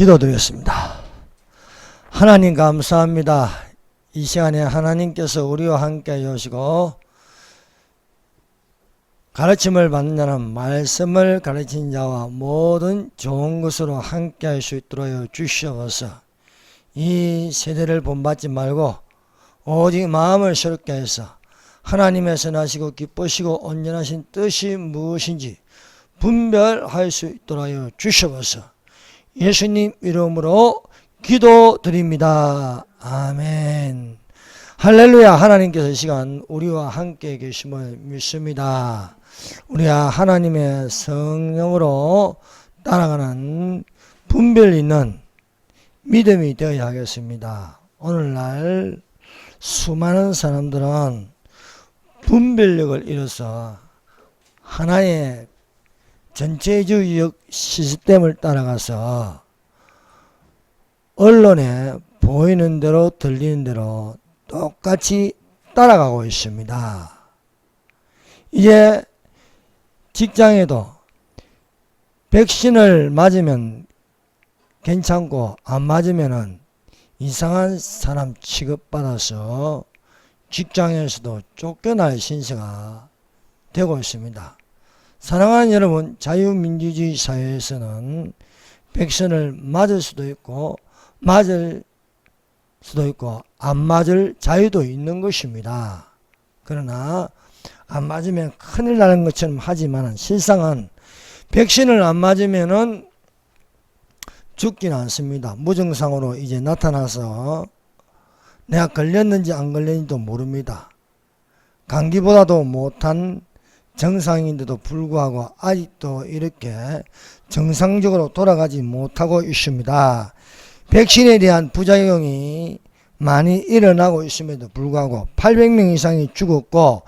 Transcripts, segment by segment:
기도드렸습니다. 하나님 감사합니다. 이 시간에 하나님께서 우리와 함께 하시고 가르침을 받는 자는 말씀을 가르친 자와 모든 좋은 것으로 함께 할 수 있도록 주시옵소서. 이 세대를 본받지 말고 오직 마음을 새롭게 해서 하나님의 선하시고 기쁘시고 온전하신 뜻이 무엇인지 분별할 수 있도록 주시옵소서. 예수님 이름으로 기도드립니다. 아멘. 할렐루야. 하나님께서 이 시간 우리와 함께 계심을 믿습니다. 우리가 하나님의 성령으로 따라가는 분별 있는 믿음이 되어야 하겠습니다. 오늘날 수많은 사람들은 분별력을 잃어서 하나의 전체주의적 시스템을 따라가서 언론에 보이는 대로 들리는 대로 똑같이 따라가고 있습니다. 이제 직장에도 백신을 맞으면 괜찮고 안 맞으면 이상한 사람 취급받아서 직장에서도 쫓겨날 신세가 되고 있습니다. 사랑하는 여러분, 자유민주주의 사회에서는 백신을 맞을 수도 있고 맞을 수도 있고 안 맞을 자유도 있는 것입니다. 그러나 안 맞으면 큰일 나는 것처럼 하지만 실상은 백신을 안 맞으면은 죽지는 않습니다. 무증상으로 이제 나타나서 내가 걸렸는지 안 걸렸는지도 모릅니다. 감기보다도 못한 정상인데도 불구하고 아직도 이렇게 정상적으로 돌아가지 못하고 있습니다. 백신에 대한 부작용이 많이 일어나고 있음에도 불구하고 800명 이상이 죽었고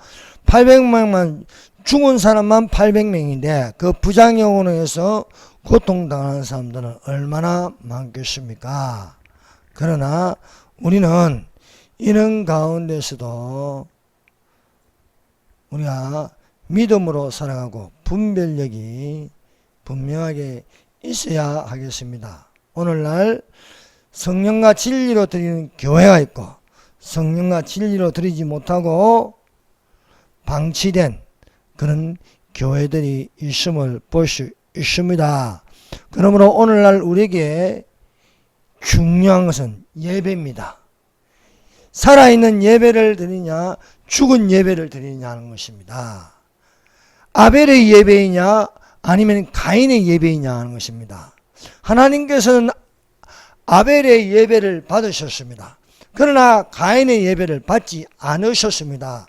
800명만 죽은 사람만 800명인데 그 부작용으로 해서 고통당하는 사람들은 얼마나 많겠습니까? 그러나 우리는 이런 가운데서도 우리가 믿음으로 살아가고 분별력이 분명하게 있어야 하겠습니다. 오늘날 성령과 진리로 드리는 교회가 있고 성령과 진리로 드리지 못하고 방치된 그런 교회들이 있음을 볼 수 있습니다. 그러므로 오늘날 우리에게 중요한 것은 예배입니다. 살아있는 예배를 드리냐 죽은 예배를 드리냐 하는 것입니다. 아벨의 예배이냐 아니면 가인의 예배이냐 하는 것입니다. 하나님께서는 아벨의 예배를 받으셨습니다. 그러나 가인의 예배를 받지 않으셨습니다.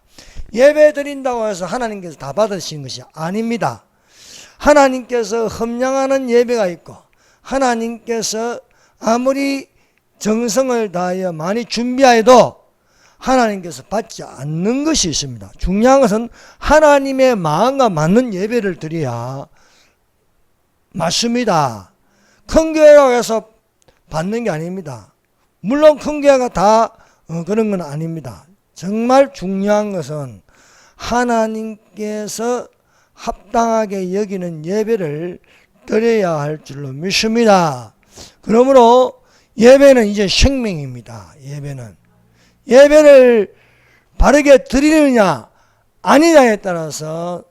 예배 드린다고 해서 하나님께서 다 받으시는 것이 아닙니다. 하나님께서 험량하는 예배가 있고 하나님께서 아무리 정성을 다하여 많이 준비하여도 하나님께서 받지 않는 것이 있습니다. 중요한 것은 하나님의 마음과 맞는 예배를 드려야 맞습니다. 큰 교회라고 해서 받는 게 아닙니다. 물론 큰 교회가 다 그런 건 아닙니다. 정말 중요한 것은 하나님께서 합당하게 여기는 예배를 드려야 할 줄로 믿습니다. 그러므로 예배는 이제 생명입니다. 예배를 바르게 드리느냐 아니냐에 따라서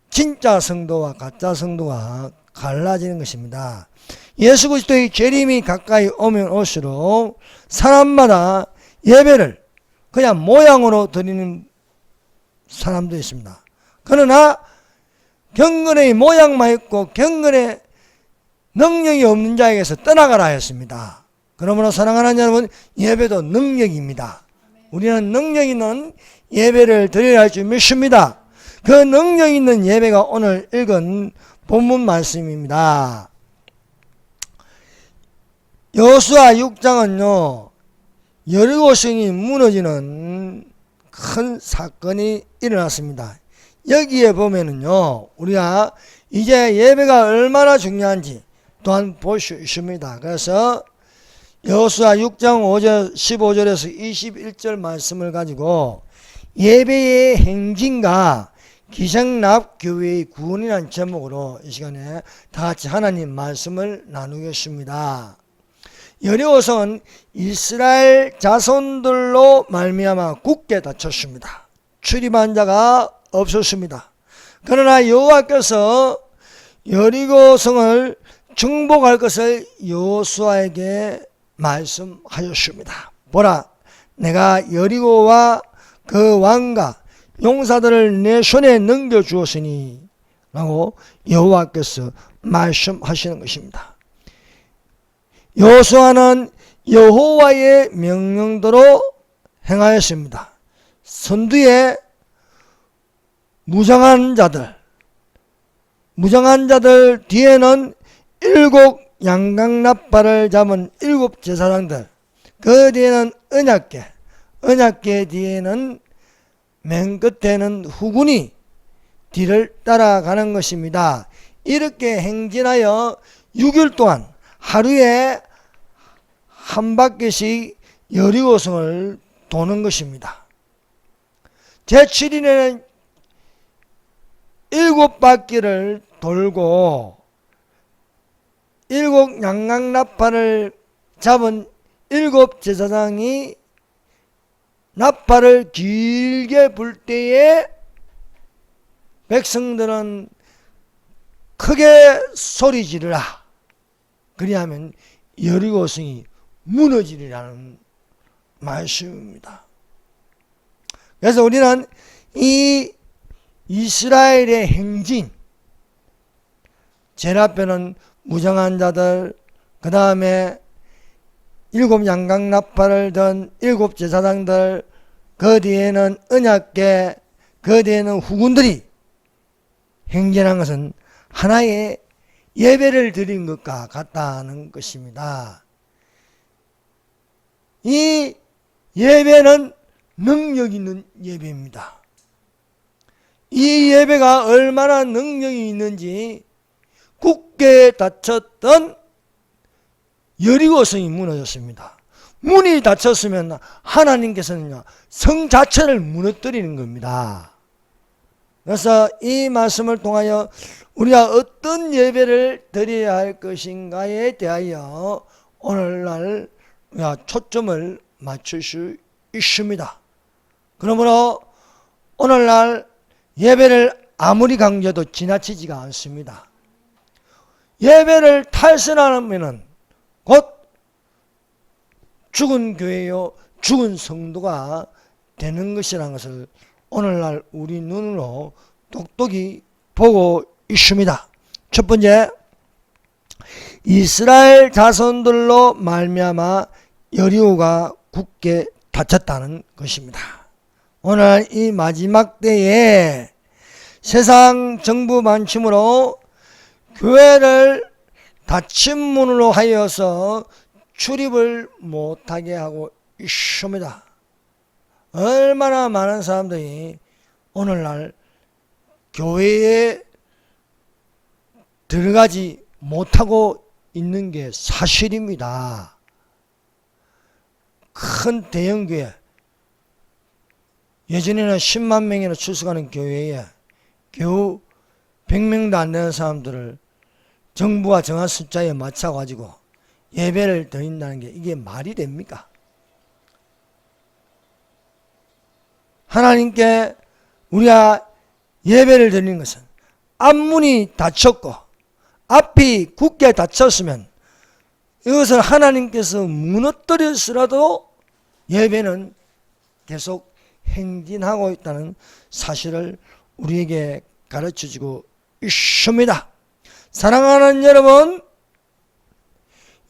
진짜 성도와 가짜 성도가 갈라지는 것입니다. 예수 그리스도의 재림이 가까이 오면 올수록 사람마다 예배를 그냥 모양으로 드리는 사람도 있습니다. 그러나 경건의 모양만 있고 경건의 능력이 없는 자에게서 떠나가라 했습니다. 그러므로 사랑하는 여러분, 예배도 능력입니다. 우리는 능력 있는 예배를 드려야 할 줄 믿습니다. 그 능력 있는 예배가 오늘 읽은 본문 말씀입니다. 여호수아 6장은요 여리고성이 무너지는 큰 사건이 일어났습니다. 여기에 보면은요 우리가 이제 예배가 얼마나 중요한지 또한 볼 수 있습니다. 그래서 여호수아 6장 15절에서 21절 말씀을 가지고 예배의 행진과 기생납 교회의 구원이라는 제목으로 이 시간에 다 같이 하나님 말씀을 나누겠습니다. 여리고성은 이스라엘 자손들로 말미암아 굳게 닫혔습니다. 출입한 자가 없었습니다. 그러나 여호와께서 여리고성을 정복할 것을 여호수아에게 말씀하셨습니다. 보라, 내가 여리고와 그 왕과 용사들을 내 손에 넘겨주었으니 라고 여호와께서 말씀하시는 것입니다. 여호수아는 여호와의 명령대로 행하였습니다. 선두에 무장한 자들 뒤에는 7 양강나팔을 잡은 7 제사장들, 그 뒤에는 언약궤 뒤에는 맨 끝에는 후군이 뒤를 따라가는 것입니다. 이렇게 행진하여 6일 동안 하루에 한 바퀴씩 여리고성을 도는 것입니다. 제7일에는 7바퀴를 돌고 7 양강나팔을 잡은 7 제사장이 나팔을 길게 불 때에 백성들은 크게 소리 지르라. 그리하면 여리고성이 무너지리라는 말씀입니다. 그래서 우리는 이 이스라엘의 행진, 제일 앞에는 무장한 자들, 그 다음에 7 양강나팔을 든 7 제사장들, 그 뒤에는 언약궤, 그 뒤에는 후군들이 행진한 것은 하나의 예배를 드린 것과 같다는 것입니다. 이 예배는 능력 있는 예배입니다. 이 예배가 얼마나 능력이 있는지 굳게 닫혔던 여리고성이 무너졌습니다. 문이 닫혔으면 하나님께서는 성 자체를 무너뜨리는 겁니다. 그래서 이 말씀을 통하여 우리가 어떤 예배를 드려야 할 것인가에 대하여 오늘날 우리가 초점을 맞출 수 있습니다. 그러므로 오늘날 예배를 아무리 강조해도 지나치지가 않습니다. 예배를 탈선하면 곧 죽은 교회요, 죽은 성도가 되는 것이라는 것을 오늘날 우리 눈으로 똑똑히 보고 있습니다. 첫 번째, 이스라엘 자손들로 말미암아 여리고가 굳게 닫혔다는 것입니다. 오늘 이 마지막 때에 세상 정부 만침으로 교회를 닫힌 문으로 하여서 출입을 못하게 하고 있습니다. 얼마나 많은 사람들이 오늘날 교회에 들어가지 못하고 있는 게 사실입니다. 큰 대형교회, 예전에는 10만 명이나 출석하는 교회에 겨우 100명도 안 되는 사람들을 정부가 정한 숫자에 맞춰가지고 예배를 드린다는 게 이게 말이 됩니까? 하나님께 우리가 예배를 드리는 것은 앞문이 닫혔고 앞이 굳게 닫혔으면 이것을 하나님께서 무너뜨렸으라도 예배는 계속 행진하고 있다는 사실을 우리에게 가르쳐주고 있습니다. 사랑하는 여러분,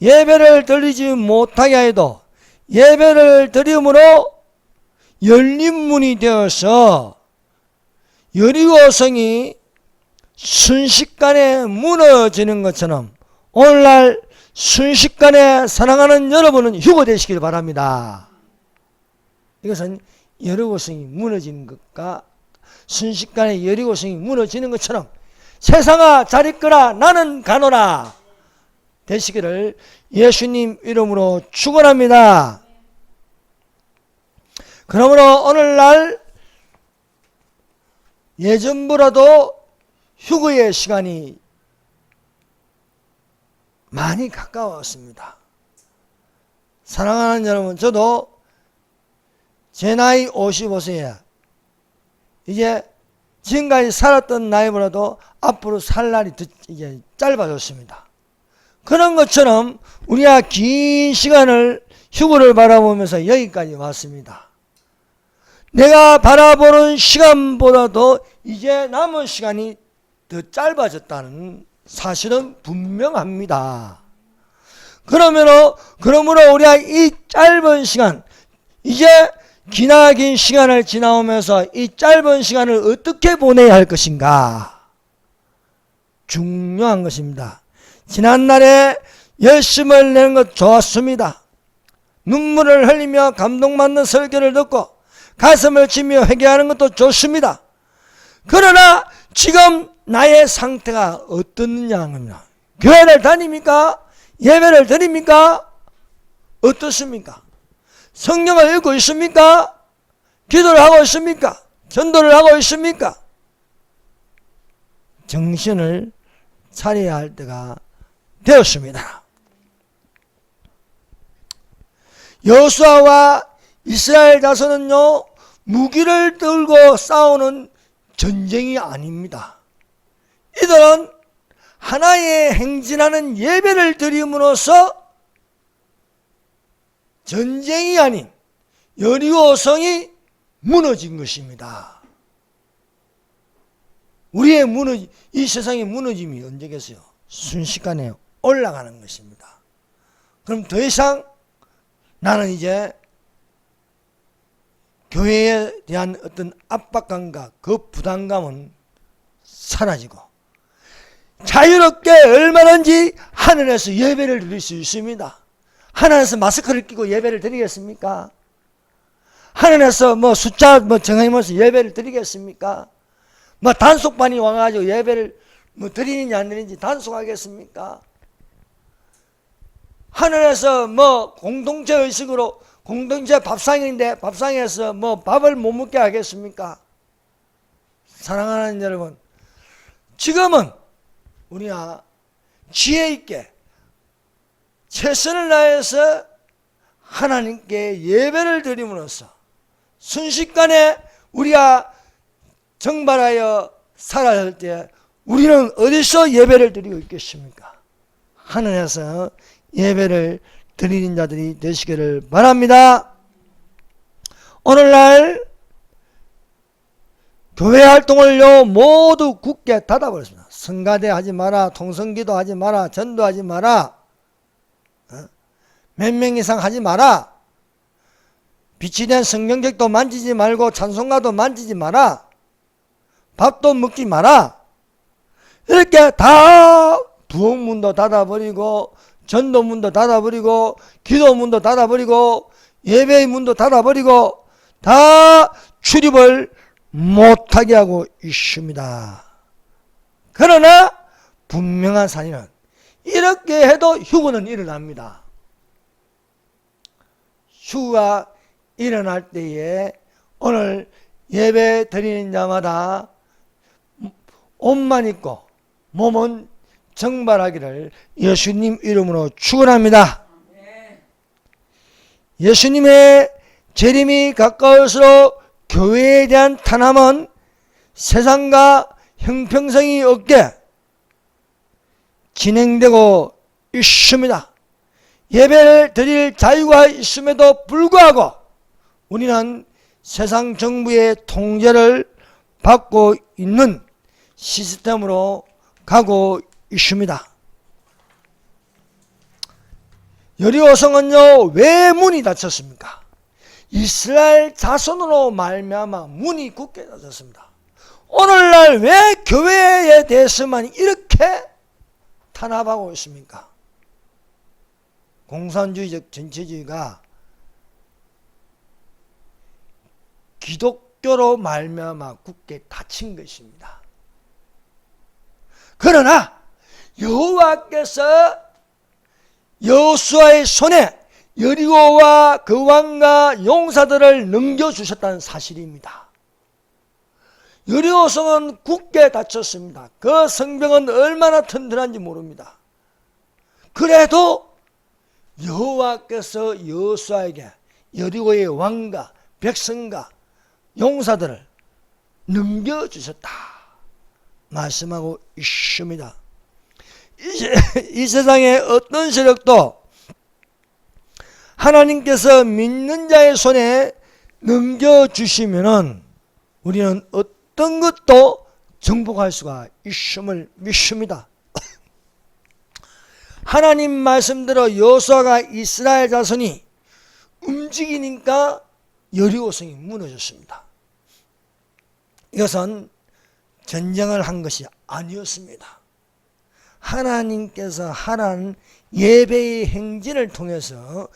예배를 드리지 못하게 해도 예배를 드림으로 열린 문이 되어서 여리고성이 순식간에 무너지는 것처럼 오늘날 순식간에 사랑하는 여러분은 휴거되시길 바랍니다. 이것은 여리고성이 무너지는 것과 순식간에 여리고성이 무너지는 것처럼 세상아 잘 있거라 나는 가노라 되시기를 예수님 이름으로 축원합니다. 그러므로 오늘날 예전보다도 휴거의 시간이 많이 가까웠습니다. 사랑하는 여러분, 저도 제 나이 55세에 이제 지금까지 살았던 나이보다도 앞으로 살 날이 이제 짧아졌습니다. 그런 것처럼 우리가 긴 시간을 휴거를 바라보면서 여기까지 왔습니다. 내가 바라보는 시간보다도 이제 남은 시간이 더 짧아졌다는 사실은 분명합니다. 그러므로 우리가 이 짧은 시간, 이제 기나긴 시간을 지나오면서 이 짧은 시간을 어떻게 보내야 할 것인가? 중요한 것입니다. 지난날에 열심을 내는 것 좋았습니다. 눈물을 흘리며 감동받는 설교를 듣고 가슴을 치며 회개하는 것도 좋습니다. 그러나 지금 나의 상태가 어떻느냐 합니다. 교회를 다닙니까? 예배를 드립니까? 어떻습니까? 성경을 읽고 있습니까? 기도를 하고 있습니까? 전도를 하고 있습니까? 정신을 차려야 할 때가 되었습니다. 여호수아와 이스라엘 자손은요, 무기를 들고 싸우는 전쟁이 아닙니다. 이들은 하나의 행진하는 예배를 드림으로써 전쟁이 아닌 여리고성이 무너진 것입니다. 이 세상의 무너짐이 언제겠어요? 순식간에 올라가는 것입니다. 그럼 더 이상 나는 이제 교회에 대한 어떤 압박감과 그 부담감은 사라지고 자유롭게 얼마든지 하늘에서 예배를 드릴 수 있습니다. 하늘에서 마스크를 끼고 예배를 드리겠습니까? 하늘에서 숫자 정해면서 예배를 드리겠습니까? 단속반이 와가지고 예배를 드리는지 안 드리는지 단속하겠습니까? 하늘에서 공동체 의식으로 공동체 밥상인데 밥상에서 밥을 못 먹게 하겠습니까? 사랑하는 여러분, 지금은 우리가 지혜 있게 최선을 다해서 하나님께 예배를 드림으로써 순식간에 우리가 정발하여 살아갈 때 우리는 어디서 예배를 드리고 있겠습니까? 하늘에서 예배를 드리는 자들이 되시기를 바랍니다. 오늘날 교회 활동을요 모두 굳게 닫아버렸습니다. 성가대 하지 마라, 통성기도 하지 마라, 전도하지 마라, 몇 명 이상 하지 마라, 빛이 된 성경책도 만지지 말고 찬송가도 만지지 마라, 밥도 먹지 마라, 이렇게 다 부흥문도 닫아버리고 전도문도 닫아버리고 기도문도 닫아버리고 예배의 문도 닫아버리고 다 출입을 못하게 하고 있습니다. 그러나 분명한 사실은 이렇게 해도 휴거는 일어납니다. 휴거가 일어날 때에 오늘 예배 드리는 자마다 옷만 입고 몸은 정발하기를 예수님 이름으로 축원합니다. 예수님의 재림이 가까울수록 교회에 대한 탄압은 세상과 형평성이 없게 진행되고 있습니다. 예배를 드릴 자유가 있음에도 불구하고 우리는 세상 정부의 통제를 받고 있는 시스템으로 가고 있습니다. 여리고성은요 왜 문이 닫혔습니까? 이스라엘 자손으로 말미암아 문이 굳게 닫혔습니다. 오늘날 왜 교회에 대해서만 이렇게 탄압하고 있습니까? 공산주의적 전체주의가 기독교로 말미암아 굳게 닫힌 것입니다. 그러나 여호와께서 여호수아의 손에 여리고와 그 왕과 용사들을 넘겨주셨다는 사실입니다. 여리고성은 굳게 닫혔습니다. 그 성벽은 얼마나 튼튼한지 모릅니다. 그래도 여호와께서 여호수아에게 여리고의 왕과 백성과 용사들을 넘겨주셨다 말씀하고 있습니다. 이 세상의 어떤 세력도 하나님께서 믿는 자의 손에 넘겨주시면은 우리는 어떤 것도 정복할 수가 있음을 믿습니다. 하나님 말씀대로 여호수아가 이스라엘 자손이 움직이니까 여리고성이 무너졌습니다. 이것은 전쟁을 한 것이 아니었습니다. 하나님께서 하라는 예배의 행진을 통해서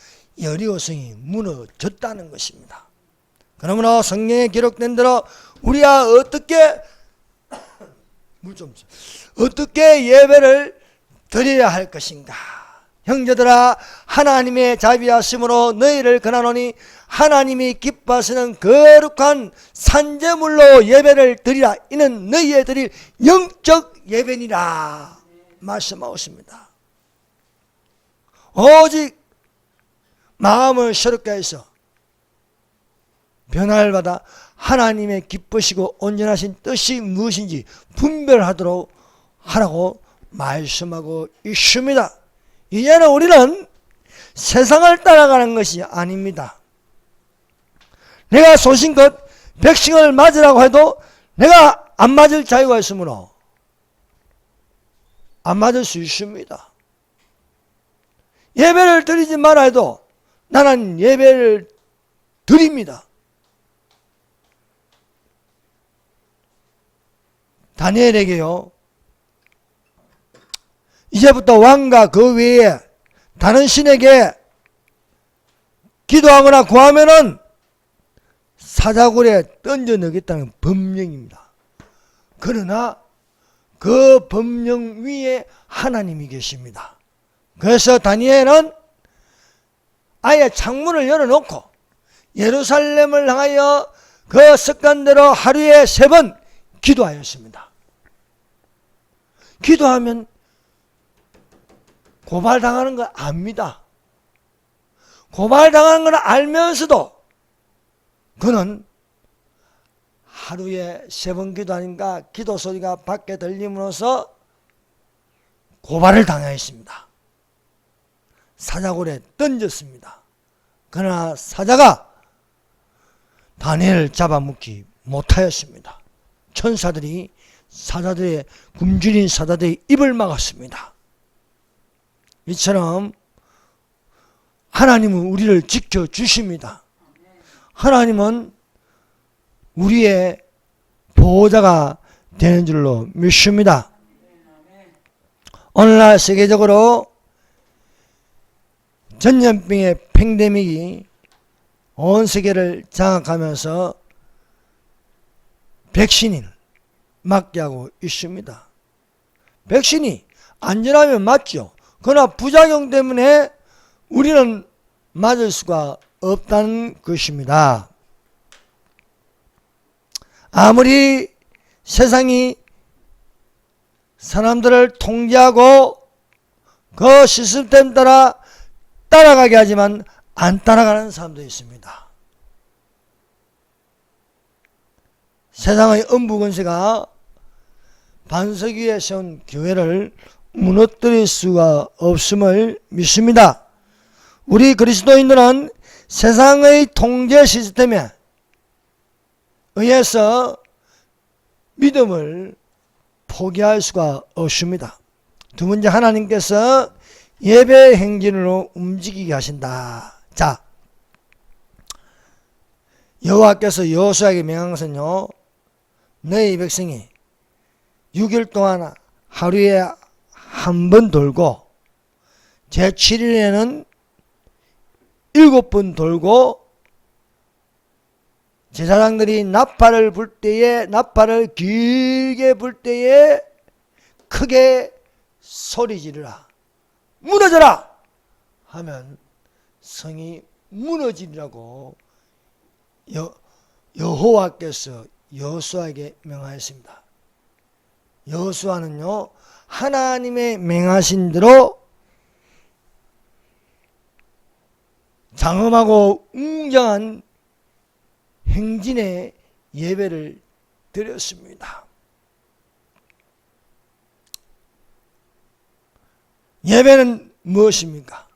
여리고성이 무너졌다는 것입니다. 그러므로 성경에 기록된 대로 우리가 어떻게 예배를 드려야 할 것인가? 형제들아, 하나님의 자비하심으로 너희를 권하노니 하나님이 기뻐하시는 거룩한 산제물로 예배를 드리라. 이는 너희의 드릴 영적 예배니라 말씀하고 있습니다. 오직 마음을 새롭게 해서 변화를 받아 하나님의 기쁘시고 온전하신 뜻이 무엇인지 분별하도록 하라고 말씀하고 있습니다. 이제는 우리는 세상을 따라가는 것이 아닙니다. 내가 소신껏 백신을 맞으라고 해도 내가 안 맞을 자유가 있으므로 안 맞을 수 있습니다. 예배를 드리지 말아 해도 나는 예배를 드립니다. 다니엘에게요, 이제부터 왕과 그 외에 다른 신에게 기도하거나 구하면은 사자굴에 던져 넣겠다는 법령입니다. 그러나 그 법령 위에 하나님이 계십니다. 그래서 다니엘은 아예 창문을 열어놓고 예루살렘을 향하여 그 습관대로 하루에 3번 기도하였습니다. 기도하면 고발당하는 걸 압니다. 고발당하는 걸 알면서도 그는 하루에 3번 기도하니까 기도 소리가 밖에 들림으로써 고발을 당하였습니다. 사자굴에 던졌습니다. 그러나 사자가 다니엘을 잡아먹지 못하였습니다. 천사들이 사자들의 굶주린 사자들의 입을 막았습니다. 이처럼 하나님은 우리를 지켜주십니다. 하나님은 우리의 보호자가 되는 줄로 믿습니다. 오늘날 세계적으로 전염병의 팬데믹이 온 세계를 장악하면서 백신을 맞게 하고 있습니다. 백신이 안전하면 맞죠. 그러나 부작용 때문에 우리는 맞을 수가 없다는 것입니다. 아무리 세상이 사람들을 통제하고 그 시스템 따라 따라가게 하지만 안 따라가는 사람도 있습니다. 세상의 음부권세가 반석 위에 세운 교회를 무너뜨릴 수가 없음을 믿습니다. 우리 그리스도인들은 세상의 통제 시스템에 의해서 믿음을 포기할 수가 없습니다. 두 번째, 하나님께서 예배 행진으로 움직이게 하신다. 자, 여호와께서 여호수아에게 명한 것은요, 너희 백성이 6일 동안 하루에 한 번 돌고 제7일에는 7번 돌고 제사장들이 나팔을 불 때에 나팔을 길게 불 때에 크게 소리 지르라, 무너져라 하면 성이 무너지리라고 여호와께서 여호수아에게 명하였습니다. 여호수아는요, 하나님의 명하신 대로 장엄하고 웅장한 행진의 예배를 드렸습니다. 예배는 무엇입니까?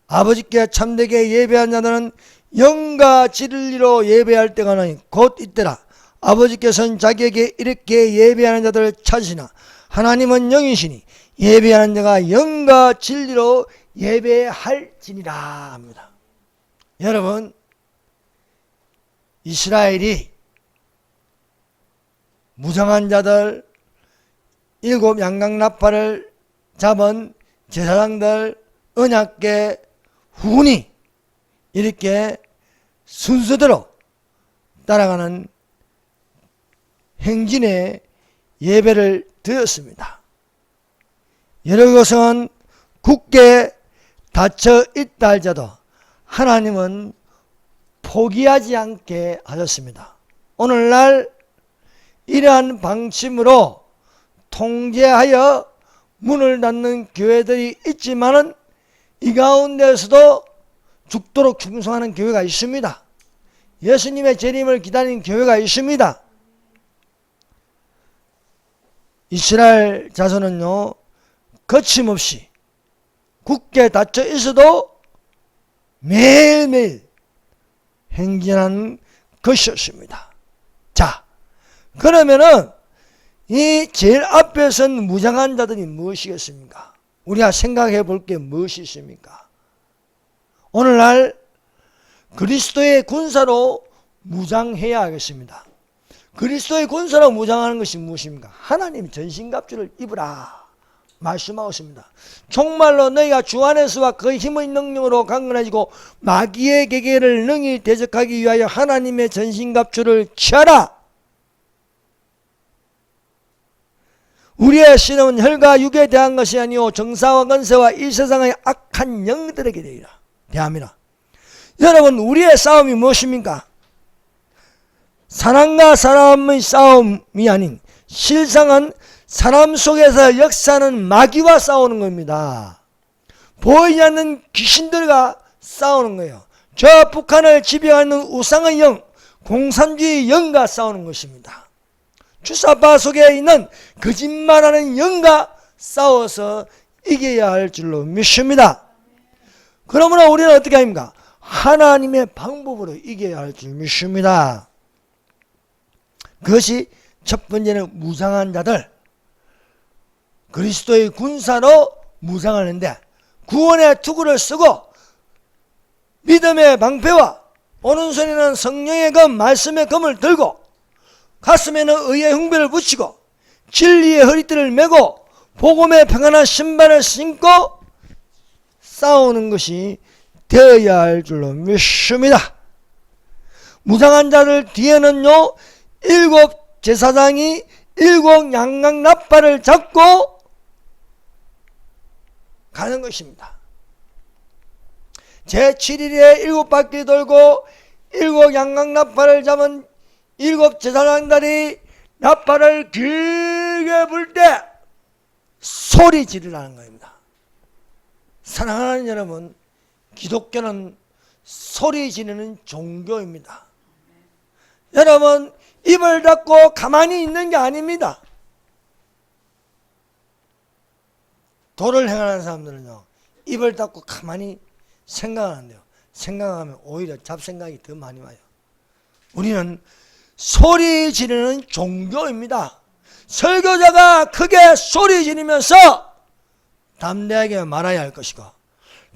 아버지께 참되게 예배한 자들은 영과 진리로 예배할 때가 나니 곧 이때라. 아버지께서는 자기에게 이렇게 예배하는 자들을 찾으시나 하나님은 영이시니 예배하는 자가 영과 진리로 예배할지니라 합니다. 여러분, 이스라엘이 무장한 자들, 7 양강나팔을 잡은 제사장들, 언약궤, 후군이 이렇게 순서대로 따라가는 행진의 예배를 드렸습니다. 여러 것은 굳게 닫혀 있다 할지라도 하나님은 포기하지 않게 하셨습니다. 오늘날 이러한 방침으로 통제하여 문을 닫는 교회들이 있지만은 이 가운데서도 죽도록 충성하는 교회가 있습니다. 예수님의 재림을 기다리는 교회가 있습니다. 이스라엘 자손은요, 거침없이 굳게 닫혀 있어도 매일매일 행진하는 것이었습니다. 자, 그러면은 이 제일 앞에 선 무장한 자들이 무엇이겠습니까? 우리가 생각해 볼 게 무엇이 있습니까? 오늘날 그리스도의 군사로 무장해야 하겠습니다. 그리스도의 군사로 무장하는 것이 무엇입니까? 하나님 전신갑주를 입으라 말씀하고 있습니다. 정말로 너희가 주 안에서와 그 힘의 능력으로 강건해지고 마귀의 계계를 능히 대적하기 위하여 하나님의 전신갑주를 취하라. 우리의 신은 혈과 육에 대한 것이 아니오 정사와 권세와 이 세상의 악한 영들에게 대함이라. 여러분, 우리의 싸움이 무엇입니까? 사람과 사람의 싸움이 아닌 실상은 사람 속에서 역사하는 마귀와 싸우는 겁니다. 보이지 않는 귀신들과 싸우는 거예요. 저 북한을 지배하는 우상의 영, 공산주의 영과 싸우는 것입니다. 주사파 속에 있는 거짓말하는 영과 싸워서 이겨야 할 줄로 믿습니다. 그러므로 우리는 어떻게 합니까? 하나님의 방법으로 이겨야 할 줄 믿습니다. 그것이 첫 번째는 무장한 자들, 그리스도의 군사로 무장하는데 구원의 투구를 쓰고 믿음의 방패와 오른손에는 성령의 검, 말씀의 검을 들고 가슴에는 의의 흉배를 붙이고 진리의 허리띠를 메고 복음의 평안한 신발을 신고 싸우는 것이 되어야 할 줄로 믿습니다. 무장한 자들 뒤에는요, 7 제사장이 7 양강나팔을 잡고 가는 것입니다. 제7일에 7바퀴 돌고 7 양강나팔을 잡은 7 제사장들이 나팔을 길게 불 때 소리 지르라는 겁니다. 사랑하는 여러분, 기독교는 소리 지르는 종교입니다. 여러분, 입을 닫고 가만히 있는 게 아닙니다. 도를 행하는 사람들은요, 입을 닫고 가만히 생각하는데요, 생각하면 오히려 잡생각이 더 많이 와요. 우리는 소리 지르는 종교입니다. 설교자가 크게 소리 지르면서 담대하게 말해야 할 것이고,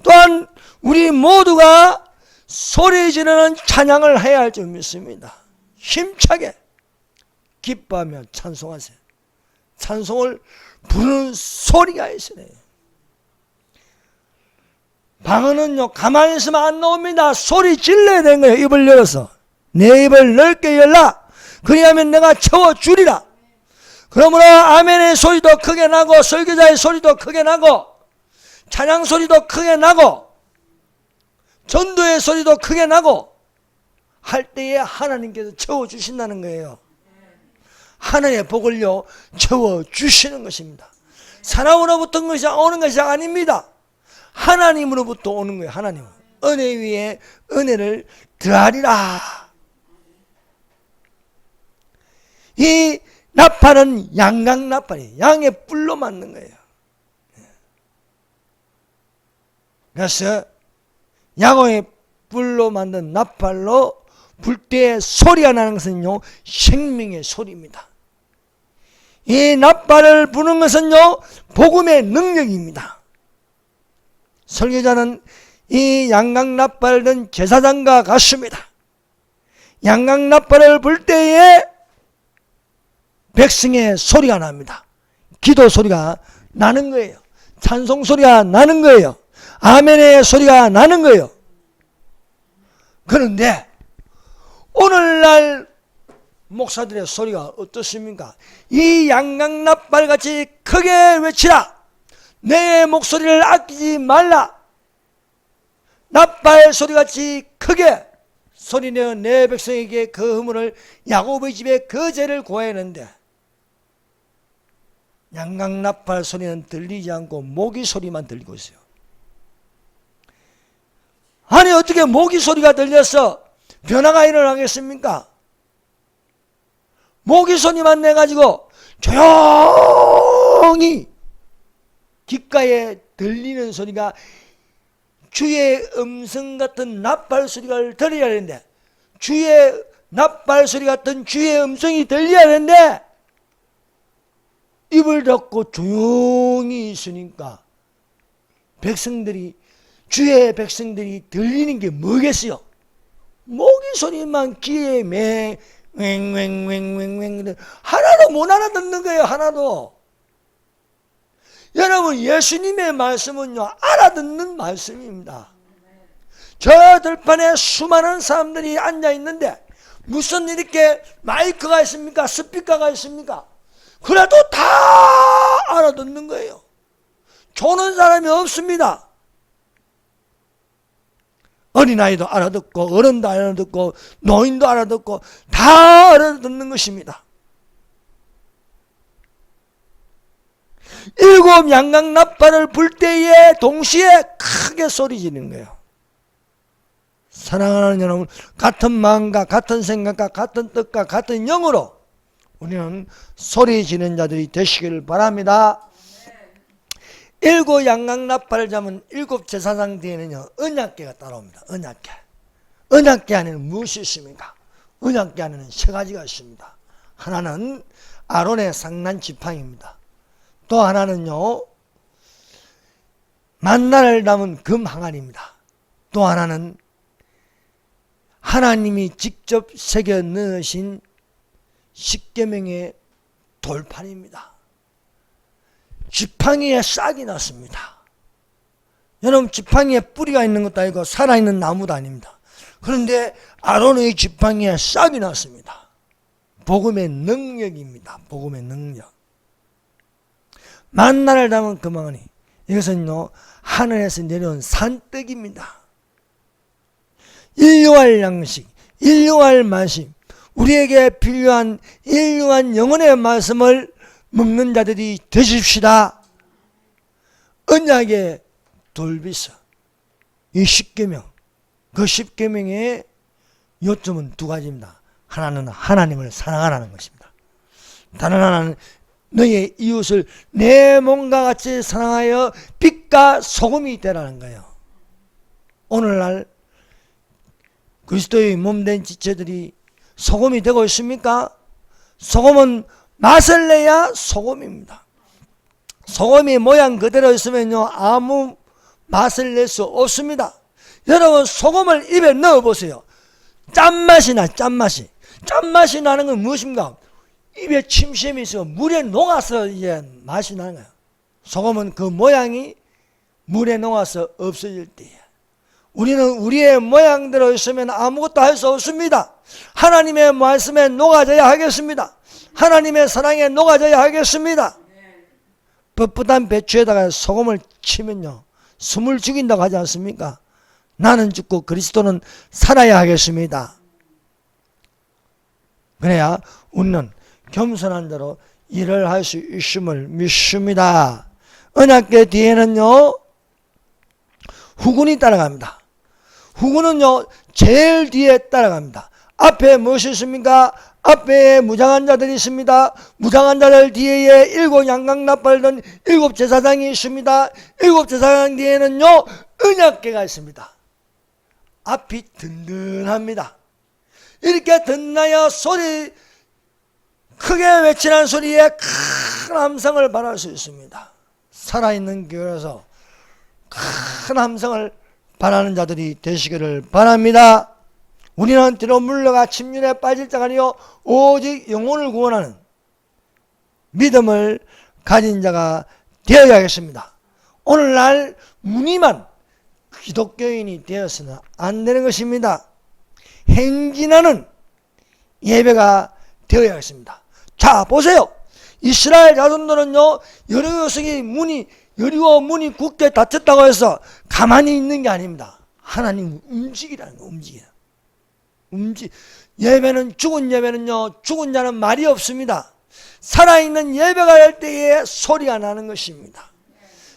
또한 우리 모두가 소리 지르는 찬양을 해야 할 줄 믿습니다. 힘차게 기뻐하며 찬송하세요. 찬송을 부르는 소리가 있어요. 방언은요, 가만히 있으면 안 나옵니다. 소리 질러야 되는 거예요. 입을 열어서 내 입을 넓게 열라. 그리하면 내가 채워주리라. 그러므로 아멘의 소리도 크게 나고 설교자의 소리도 크게 나고 찬양 소리도 크게 나고 전도의 소리도 크게 나고 할 때에 하나님께서 채워주신다는 거예요. 하나님의 복을요, 채워주시는 것입니다. 사람으로부터 오는 것이 아닙니다. 하나님으로부터 오는 거예요. 하나님은. 은혜 위에 은혜를 더하리라. 이 나팔은 양강 나팔이에요. 양의 뿔로 만든 거예요. 그래서 양의 뿔로 만든 나팔로 불 때 소리가 나는 것은요, 생명의 소리입니다. 이 나팔을 부는 것은요, 복음의 능력입니다. 설교자는 이 양강 나팔을 든 제사장과 같습니다. 양강 나팔을 불 때에 백성의 소리가 납니다. 기도 소리가 나는 거예요. 찬송 소리가 나는 거예요. 아멘의 소리가 나는 거예요. 그런데 오늘날 목사들의 소리가 어떻습니까? 이 양강나팔같이 크게 외치라. 내 목소리를 아끼지 말라. 나팔 소리같이 크게 소리내어 내 백성에게 그 허물을, 야곱의 집에 그 죄를 고하였는데 양강나팔 소리는 들리지 않고 모기 소리만 들리고 있어요. 아니 어떻게 모기 소리가 들려서 변화가 일어나겠습니까? 모기 소리만 내가지고 조용히 귓가에 들리는 소리가 주의 음성 같은 나팔 소리가 들려야 하는데, 주의 나팔 소리 같은 주의 음성이 들려야 하는데 입을 닫고 조용히 있으니까 주의 백성들이 들리는 게 뭐겠어요? 모기 소리만 귀에 맹맹맹맹맹 하나도 못 알아듣는 거예요. 하나도. 여러분, 예수님의 말씀은요, 알아듣는 말씀입니다. 저 들판에 수많은 사람들이 앉아 있는데 무슨 이렇게 마이크가 있습니까? 스피커가 있습니까? 그래도 다 알아듣는 거예요. 조는 사람이 없습니다. 어린아이도 알아듣고 어른도 알아듣고 노인도 알아듣고 다 알아듣는 것입니다. 7 양강나팔을 불 때에 동시에 크게 소리 지르는 거예요. 사랑하는 여러분, 같은 마음과 같은 생각과 같은 뜻과 같은 영으로 우리는 소리 지르는 자들이 되시기를 바랍니다. 7 양강나팔을 잡은 7 제사장 뒤에는요, 언약궤가 따라옵니다. 언약궤. 언약궤 안에는 무엇이 있습니까? 언약궤 안에는 3가지가 있습니다. 하나는 아론의 상난 지팡이입니다. 또 하나는요, 만나를 담은 금 항아리입니다. 또 하나는 하나님이 직접 새겨 넣으신 10계명의 돌판입니다. 지팡이에 싹이 났습니다. 여러분, 지팡이에 뿌리가 있는 것도 아니고 살아있는 나무도 아닙니다. 그런데 아론의 지팡이에 싹이 났습니다. 복음의 능력입니다. 복음의 능력. 만나를 담은 금항아리, 이것은요, 하늘에서 내려온 산떡입니다. 일용할 양식, 일용할 말씀, 우리에게 필요한 일용한 영혼의 말씀을 먹는 자들이 되십시다. 언약의 돌비서, 이 10계명, 그 10계명의 요점은 2가지입니다. 하나는 하나님을 사랑하라는 것입니다. 다른 하나는 너의 이웃을 내 몸과 같이 사랑하여 빛과 소금이 되라는 거예요. 오늘날 그리스도의 몸된 지체들이 소금이 되고 있습니까? 소금은 맛을 내야 소금입니다. 소금이 모양 그대로 있으면요, 아무 맛을 낼 수 없습니다. 여러분, 소금을 입에 넣어 보세요. 짠맛이 나. 짠맛이 나는 건 무엇인가? 입에 침샘이 있어 물에 녹아서 이제 맛이 나는 거예요. 소금은 그 모양이 물에 녹아서 없어질 때예요. 우리는 우리의 모양대로 있으면 아무것도 할 수 없습니다. 하나님의 말씀에 녹아져야 하겠습니다. 하나님의 사랑에 녹아져야 하겠습니다. 뻣뻣한 배추에다가 소금을 치면요, 숨을 죽인다고 하지 않습니까? 나는 죽고 그리스도는 살아야 하겠습니다. 그래야 우리는 겸손한 자로 일을 할 수 있음을 믿습니다. 언약궤 뒤에는요, 후군이 따라갑니다. 후군은요 제일 뒤에 따라갑니다. 앞에 무엇이 있습니까? 앞에 무장한 자들이 있습니다. 무장한 자들 뒤에 일곱 양강나팔 든 일곱 제사장이 있습니다. 일곱 제사장 뒤에는요 언약궤가 있습니다. 앞이 든든합니다. 이렇게 든나야 소리 크게 외치는 소리에 큰 함성을 발할 수 있습니다. 살아있는 교회에서 큰 함성을 발하는 자들이 되시기를 바랍니다. 우리는 뒤로 물러가 침륜에 빠질 자가 아니요 오직 영혼을 구원하는 믿음을 가진 자가 되어야겠습니다. 오늘날 무늬만 기독교인이 되어서는 안 되는 것입니다. 행진하는 예배가 되어야겠습니다. 자 보세요. 이스라엘 자손들은요 여리고 문이 굳게 닫혔다고 해서 가만히 있는 게 아닙니다. 하나님 움직이라는 거. 예배는 죽은 예배는요 죽은 자는 말이 없습니다. 살아있는 예배가 될 때에 소리가 나는 것입니다.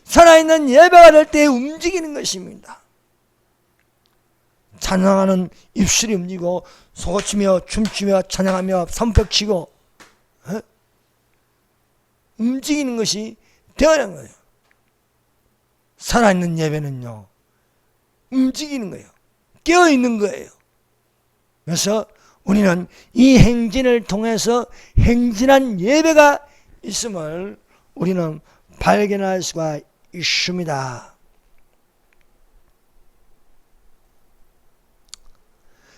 살아있는 예배가 될 때에 움직이는 것입니다. 찬양하는 입술이 움직이고 소고치며 춤추며 찬양하며 선벽치고 움직이는 것이 되어야 하는 거예요. 살아있는 예배는요 움직이는 거예요. 깨어있는 거예요. 그래서 우리는 이 행진을 통해서 행진한 예배가 있음을 우리는 발견할 수가 있습니다.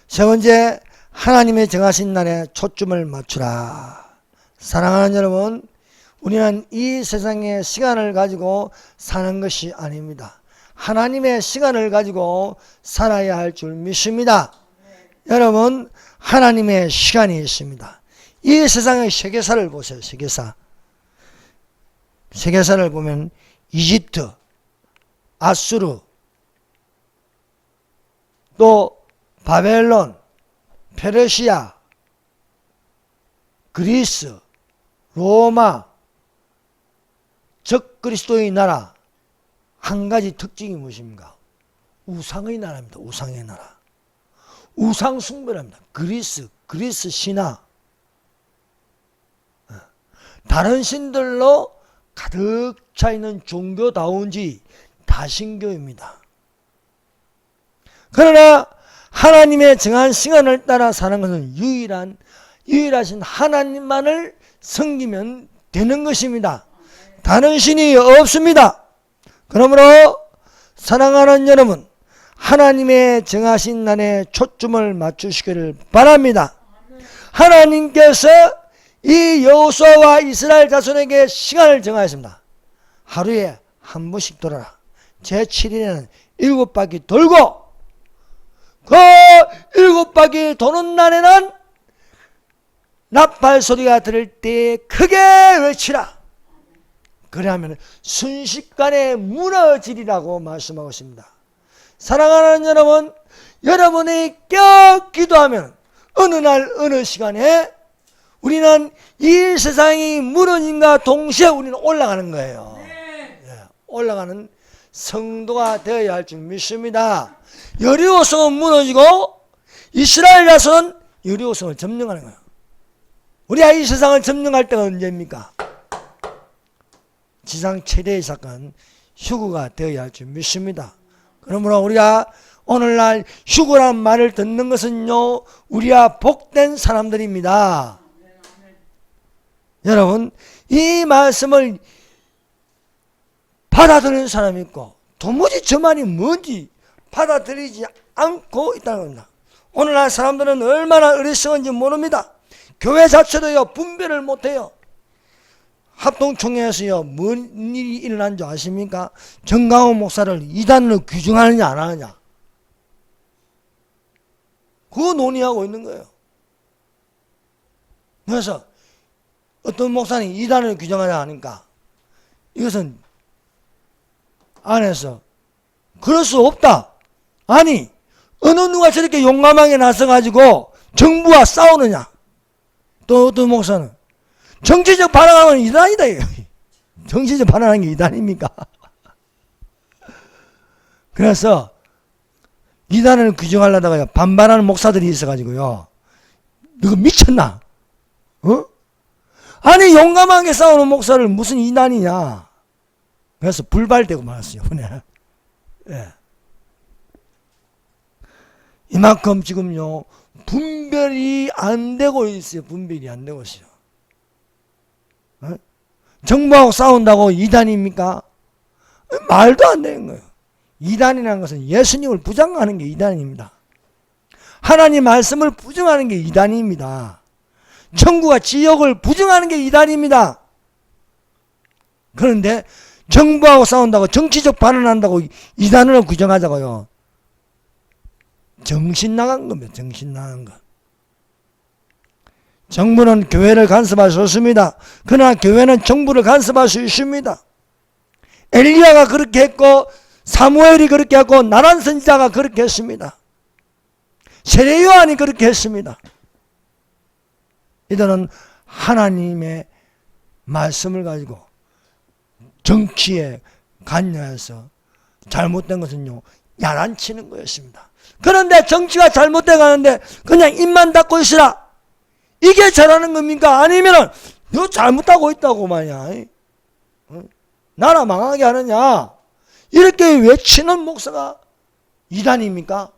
세 번째, 하나님의 정하신 날에 초점을 맞추라. 사랑하는 여러분, 우리는 이 세상의 시간을 가지고 사는 것이 아닙니다. 하나님의 시간을 가지고 살아야 할 줄 믿습니다. 여러분, 하나님의 시간이 있습니다. 이 세상의 세계사를 보세요. 세계사를 보면 이집트, 아수르, 또 바벨론, 페르시아, 그리스, 로마, 적그리스도의 나라. 한 가지 특징이 무엇입니까? 우상의 나라입니다. 우상의 나라. 우상 숭배랍니다. 그리스 신화. 다른 신들로 가득 차 있는 종교다운지 다신교입니다. 그러나 하나님의 정한 시간을 따라 사는 것은 유일하신 하나님만을 섬기면 되는 것입니다. 다른 신이 없습니다. 그러므로 사랑하는 여러분, 하나님의 정하신 날에 초점을 맞추시기를 바랍니다. 하나님께서 이 여호수아와 이스라엘 자손에게 시간을 정하였습니다. 하루에 한 번씩 돌아라. 제7일에는 7바퀴 돌고 그 7바퀴 도는 날에는 나팔 소리가 들을 때 크게 외치라. 그래야면 순식간에 무너지리라고 말씀하고 있습니다. 사랑하는 여러분, 여러분이 깨어 기도하면 어느 날 어느 시간에 우리는 이 세상이 무너짐과 동시에 우리는 올라가는 거예요. 올라가는 성도가 되어야 할 줄 믿습니다. 여리고성은 무너지고 이스라엘 자손은 여리고성을 점령하는 거예요. 우리가 이 세상을 점령할 때가 언제입니까? 지상 최대의 사건 휴거가 되어야 할 줄 믿습니다. 그러므로 우리가 오늘날 휴거란 말을 듣는 것은요 우리가 복된 사람들입니다. 여러분, 이 말씀을 받아들이는 사람이 있고 도무지 저 말이 뭔지 받아들이지 않고 있다는 겁니다. 오늘날 사람들은 얼마나 어리석은지 모릅니다. 교회 자체도요 분별을 못해요. 합동총회에서요 뭔 일이 일어난 줄 아십니까? 정강호 목사를 이단으로 규정하느냐 안 하느냐 그거 논의하고 있는 거예요. 그래서 어떤 목사는 이단을 규정하냐 하니까 이것은 안에서 그럴 수 없다. 아니 어느 누가 저렇게 용감하게 나서가지고 정부와 싸우느냐. 또 어떤 목사는 정치적 반항하면 이단이다. 정치적 반항하는 게 이단입니까? 그래서 이단을 규정하려다가 반발하는 목사들이 있어가지고요. 너가 미쳤나? 어? 아니 용감하게 싸우는 목사를 무슨 이단이냐? 그래서 불발되고 말았어요. 예. 이만큼 지금요 분별이 안 되고 있어요. 분별이 안 되고 있어요. 어? 정부하고 싸운다고 이단입니까? 말도 안 되는 거예요. 이단이라는 것은 예수님을 부정하는 게 이단입니다. 하나님 말씀을 부정하는 게 이단입니다. 천국과 지옥을 부정하는 게 이단입니다. 그런데 정부하고 싸운다고 정치적 발언한다고 이단으로 규정하자고요. 정신 나간 겁니다. 정신 나간 것. 정부는 교회를 간섭할 수 없습니다. 그러나 교회는 정부를 간섭할 수 있습니다. 엘리야가 그렇게 했고 사무엘이 그렇게 했고 나란 선지자가 그렇게 했습니다. 세례 요한이 그렇게 했습니다. 이들은 하나님의 말씀을 가지고 정치에 관여해서 잘못된 것은요 야단치는 거였습니다. 그런데 정치가 잘못돼 가는데 그냥 입만 닫고 있으라, 이게 잘하는 겁니까? 아니면은 너 잘못하고 있다고 말이야, 나라 망하게 하느냐, 이렇게 외치는 목사가 이단입니까?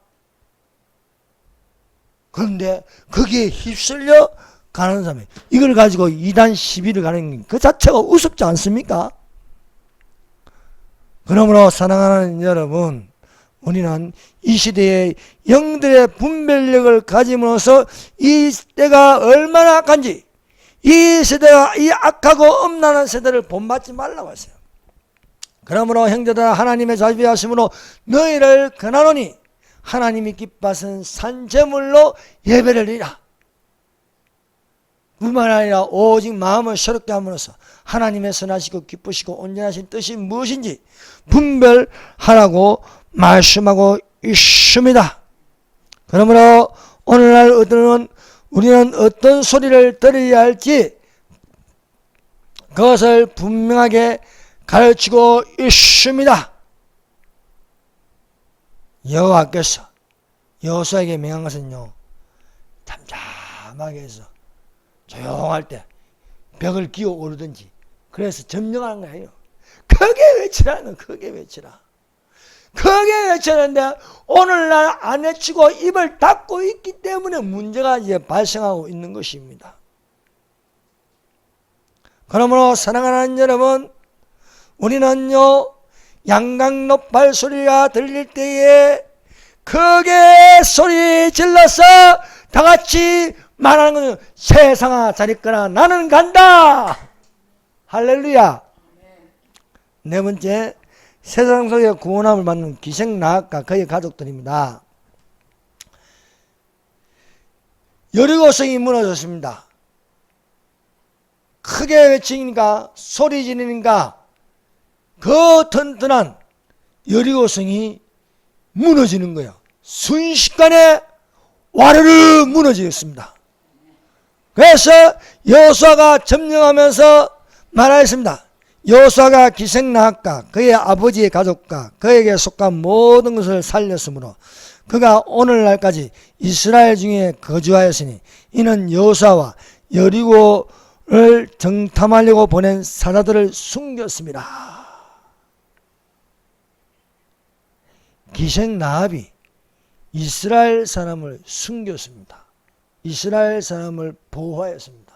그런데 거기에 휩쓸려 가는 사람이 이걸 가지고 이단 시비를 가는 그 자체가 우습지 않습니까? 그러므로 사랑하는 여러분, 우리는 이 시대의 영들의 분별력을 가짐으로써 이 시대가 얼마나 악한지, 이 세대가 이 악하고 엄란한 세대를 본받지 말라고 했어요. 그러므로 형제들아, 하나님의 자비하심으로 너희를 권하노니 하나님이 기뻐하신 산제물로 예배를 드리라. 뿐만 아니라 오직 마음을 새롭게 함으로써 하나님의 선하시고 기쁘시고 온전하신 뜻이 무엇인지 분별하라고 말씀하고 있습니다. 그러므로 오늘날 우리는 어떤 소리를 들어야 할지 그것을 분명하게 가르치고 있습니다. 여호와께서 여호수아에게 명한 것은요, 잠잠하게 해서 조용할 때 벽을 기어 오르든지 그래서 점령하는 거예요. 크게 외치라는, 크게 외치라. 크게 외치는데 오늘날 안 외치고 입을 닫고 있기 때문에 문제가 이제 발생하고 있는 것입니다. 그러므로 사랑하는 여러분, 우리는요 양강노팔 소리가 들릴 때에 크게 소리 질러서 다 같이 말하는 것은 세상아 잘 있거나 나는 간다. 할렐루야. 네 번째, 세상 속에 구원함을 받는 기생나학과 그의 가족들입니다. 여리고성이 무너졌습니다. 크게 외치니까, 소리 지르니까 그 튼튼한 여리고성이 무너지는 거예요. 순식간에 와르르 무너지겠습니다. 그래서 여호수아가 점령하면서 말하였습니다. 여호수아가 기생나학과 그의 아버지의 가족과 그에게 속한 모든 것을 살렸으므로 그가 오늘날까지 이스라엘 중에 거주하였으니 이는 여호수아와 여리고를 정탐하려고 보낸 사자들을 숨겼습니다. 기생나합이 이스라엘 사람을 숨겼습니다. 이스라엘 사람을 보호하였습니다.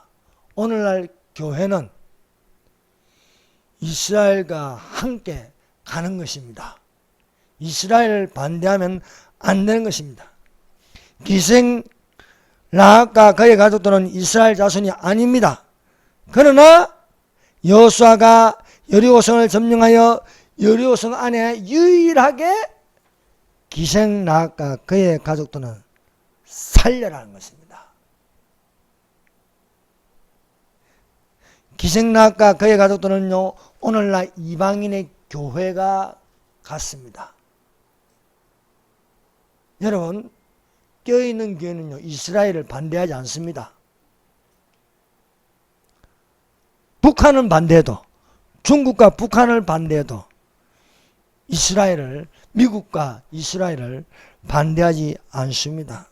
오늘날 교회는 이스라엘과 함께 가는 것입니다. 이스라엘을 반대하면 안 되는 것입니다. 기생나합과 그의 가족들은 이스라엘 자손이 아닙니다. 그러나 여호수아가 여리고성을 점령하여 여리고성 안에 유일하게 기생나합과 그의 가족들은 살려라는 것입니다. 기생나합과 그의 가족들은요 오늘날 이방인의 교회가 같습니다. 여러분, 껴있는 교회는요 이스라엘을 반대하지 않습니다. 북한은 반대해도, 중국과 북한을 반대해도 이스라엘을, 미국과 이스라엘을 반대하지 않습니다.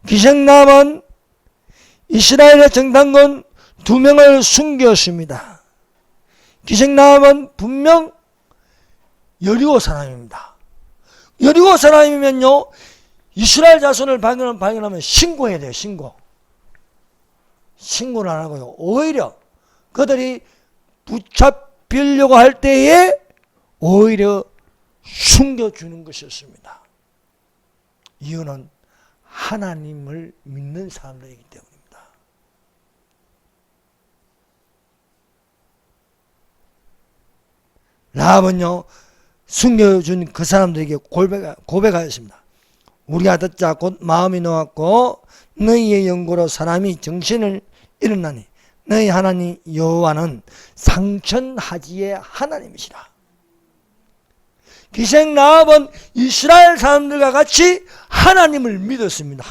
기생남은 이스라엘의 정탐꾼 2명을 숨겼습니다. 기생남은 분명 여리고 사람입니다. 여리고 사람이면요, 이스라엘 자손을 발견하면 신고해야 돼요. 신고를 안 하고요, 오히려 그들이 붙잡히려고 할 때에 오히려 숨겨주는 것이었습니다. 이유는 하나님을 믿는 사람들이기 때문입니다. 라합은요, 숨겨준 그 사람들에게 고백하였습니다. 우리가 듣자 곧 마음이 놓았고 너희의 연고로 사람이 정신을 잃었나니 너희 하나님 여호와는 상천하지의 하나님이시라. 기생 라합은 이스라엘 사람들과 같이 하나님을 믿었습니다.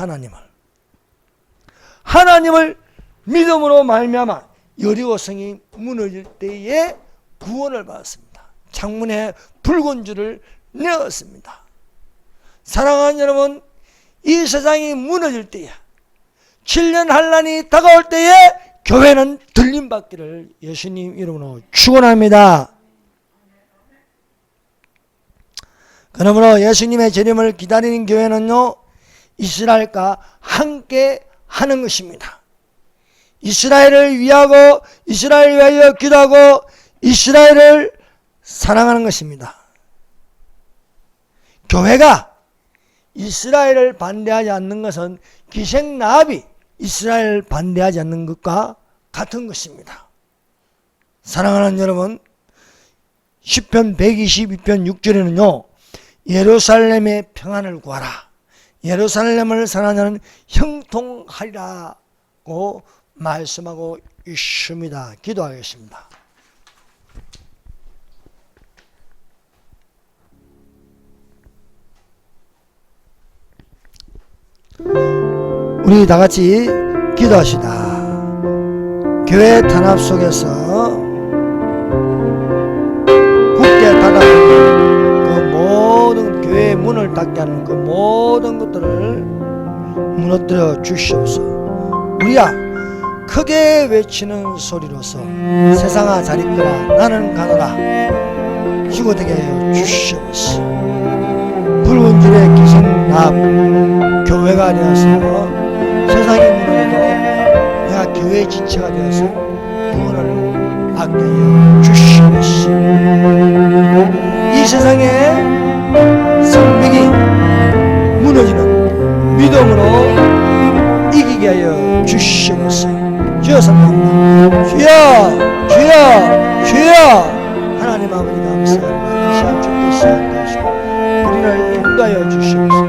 하나님을 믿음으로 말미암아 여리고 성이 무너질 때에 구원을 받았습니다. 창문에 붉은 줄을 내었습니다. 사랑하는 여러분, 이 세상이 무너질 때에, 7년 환란이 다가올 때에 교회는 들림받기를 예수님 이름으로 축원합니다. 그러므로 예수님의 재림을 기다리는 교회는요, 이스라엘과 함께 하는 것입니다. 이스라엘을 위하여 기도하고 이스라엘을 사랑하는 것입니다. 교회가 이스라엘을 반대하지 않는 것은 기생 라합이 이스라엘을 반대하지 않는 것과 같은 것입니다. 사랑하는 여러분, 시편 122편 6절에는요, 예루살렘의 평안을 구하라, 예루살렘을 사랑하는 자는 형통하리라고 말씀하고 있습니다. 기도하겠습니다. 우리 다 같이 기도하시다. 교회 탄압 속에서 굳게 닫아버린 그 모든 교회의 문을 닫게 하는 그 모든 것들을 무너뜨려 주시옵소서. 우리가 크게 외치는 소리로서 세상아 잘 있거라 나는 가노라 희고되게 하여 주시옵소서. 붉은 줄의 기생 라합 교회가 되어서 세상이 무너져도 내가 교회의 지체가 되어서 구원을 받게 하여 주시옵소서. 이 세상에 성벽이 무너지는 믿음으로 이기게 하여 주시옵소서. 주여 선포합니다. 주여 하나님 아버지 감사합니다. 이 시간 주께서 우리를 인도하여 주시옵소서.